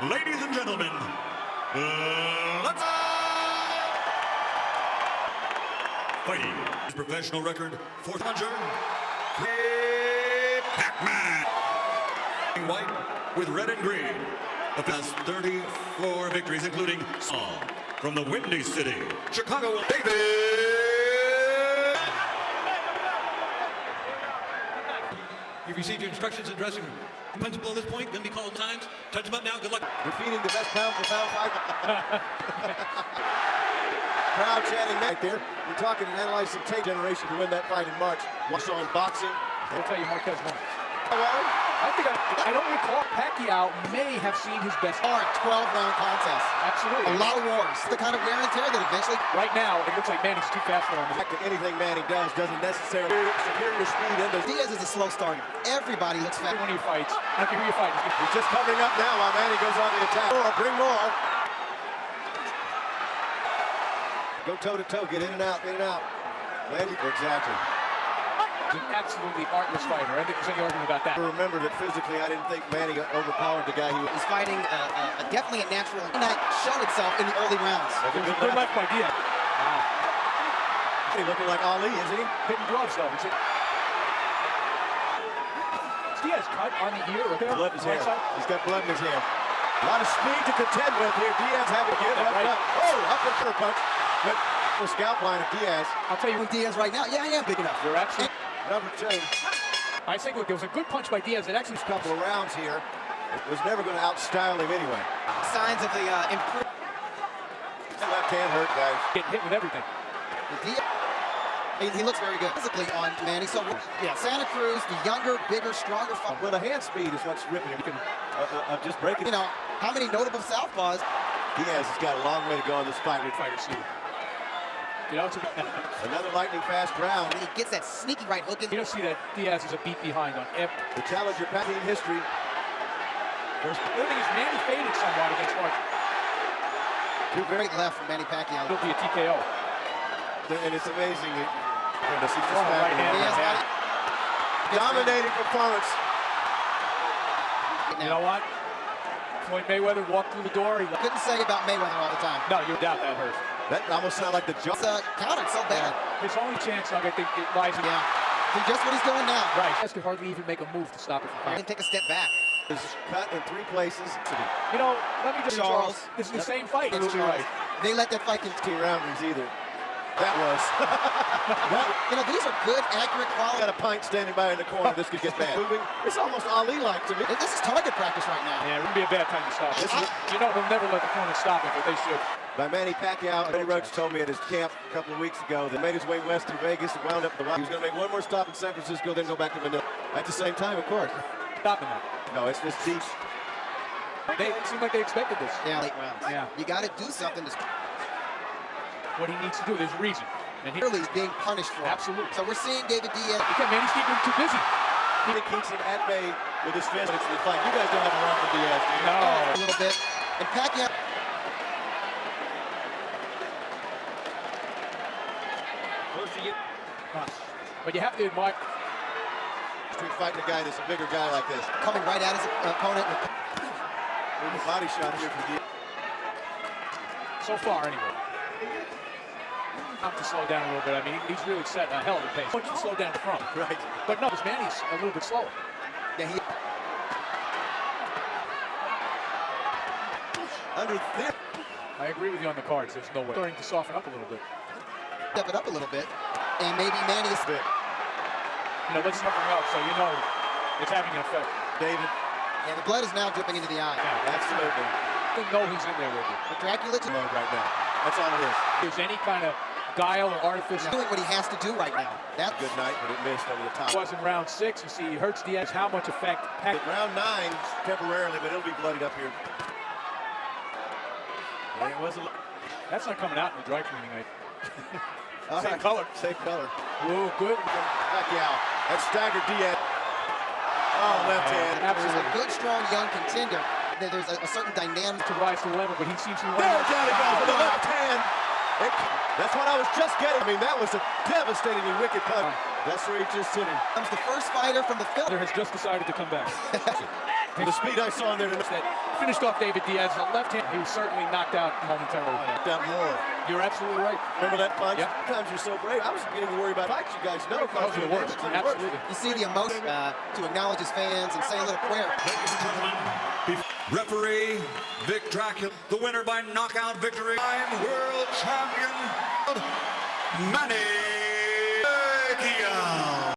Ladies and gentlemen, let's fighting. His professional record, 400. Pac-Man. White with red and green. The past 34 victories, including song from the Windy City, Chicago, David. You've received your instructions in the dressing room. Principal at this point, going to be called times. Touch him up now. Good luck. Defeating the best pound-for-pound fighter. Crowd chanting right there. We're talking and analyze some tape generation to win that fight in March. Watch on boxing. I'll tell you, Marquez won. I don't recall Pacquiao may have seen his best. Hard 12-round contest. Absolutely. A lot of wars. The kind of wear and tear that eventually. Right now, it looks like Manny's too fast for him. The fact that anything Manny does doesn't necessarily superior speed into. Diaz is a slow starter. Everybody looks fast. When he fights, I don't care who you fight. He's just covering up now while Manny goes on the attack. Bring more. Go toe-to-toe. Get in and out, in and out. Manny, exactly. He's an absolutely artless fighter. I think there's any argument about that. Remember that physically, I didn't think Manny overpowered the guy he was. He's fighting definitely a natural. And that showed itself in the early rounds. Good left by Diaz. Wow. He's looking like Ali, isn't he? Hitting gloves, though. Is Diaz cut on the ear or blood in his hair. Side? He's got blood in his hair. A lot of speed to contend with here. Diaz having to get right. up. Oh, up and punch. But the scalp line of Diaz. I'll tell you With Diaz right now, yeah, I am big enough. You're actually. Number two. I think, look, there was a good punch by Diaz that actually. A couple of rounds here. It was never going to outstyle him anyway. Signs of the improvement. Left hand hurt, guys. Getting hit with everything. He looks very good physically on Manny. So, yeah, Santa Cruz, the younger, bigger, stronger fighter. Well, the hand speed is what's ripping him. You can just break it. You know, how many notable southpaws? Diaz has got a long way to go in this fight. Fighter see. You know, it's Another lightning fast round. And he gets that sneaky right hook in. You don't see that Diaz is a beat behind on every. The challenger packing history. The thing is, Manny faded somewhat against Mark. Two very left from Manny Pacquiao. It'll be a TKO. And it's amazing. Right hand. Diaz Dominating performance. You know what? Floyd Mayweather walked through the door. He couldn't say about Mayweather all the time. No, you doubt that hurt. That almost sounded like the jump. It's countered so bad. His only chance, I think, it lies in. Yeah. See just what he's doing now. Right. Diaz could hardly even make a move to stop it from He coming. can take a step back. Is cut in 3 places. You know, let me just Charles. This is the same fight. It's You'll be right. They let that fight continue. 2 rounders either. That was. You know, these are good, accurate quality. Got a pint standing by in the corner. This could get bad. It's almost Ali-like to me. This is target practice right now. Yeah, it wouldn't be a bad time to stop. You know, they'll never let the corner stop it, but they should. By Manny Pacquiao. Eddie Roach told me at his camp a couple of weeks ago that made his way west to Vegas and wound up the He was going to make one more stop in San Francisco, then go back to Manila. At the same time, of course. Stopping that. No, it's this deep. They seem like they expected this. Yeah, late rounds. Yeah. You got to do something to. What he needs to do, there's a reason. And he Clearly, he's being punished for it. Absolutely. So we're seeing David Diaz. Okay, Manny's keeping him too busy. He keeps him at bay with his fist. It's the fight. You guys don't have a run for Diaz, do you? No. A little bit. And Pacquiao. But you have to admire. Street fighting a guy that's a bigger guy like this. Coming right at his opponent. There's a body shot here for Diaz. So far, anyway. Have to slow down a little bit. I mean, he's really set a hell of a pace. What you slow down from? Right. But no, this Manny's a little bit slower. Yeah, he. Under thin. I agree with you on the cards. There's no way. Starting to soften up a little bit. Step it up a little bit. And maybe Manny is. You know, let's something else, so you know it's having an effect. David. Yeah, the blood is now dripping into the eye. Yeah, Absolutely. I know he's in there with you. But Dracula Mode right now. That's all it is. If there's any kind of guile or artifice. doing what he has to do right now. That's Good night, but it missed over the top. It was in round 6. You see, he hurts Diaz. How much effect? Round 9 temporarily, but it'll be bloodied up here. And it was a That's not coming out in the dry cleaning. same color. Same color. Whoa, good. Pacquiao. That staggered Diaz. Oh, left hand. There's a Absolutely. good, strong, young contender. There's a certain dynamic To rise to the level, but he seems to be There, down it goes with the left hand. That's what I was just getting. I mean, that was a devastatingly wicked punch. That's where he just hit him. comes the first fighter from the Philippines. has just decided to come back. The speed I saw in there. That finished off David Diaz. The left hand, he was certainly knocked out momentarily. Down more. You're absolutely right. Remember that punch? Yep. Sometimes you're so brave. I was beginning to worry about fights. You guys know. Those are the worst. Absolutely. You see the emotion to acknowledge his fans and say a little prayer. Ladies and gentlemen, referee Vic Dracula, the winner by knockout victory, world champion Manny Pacquiao.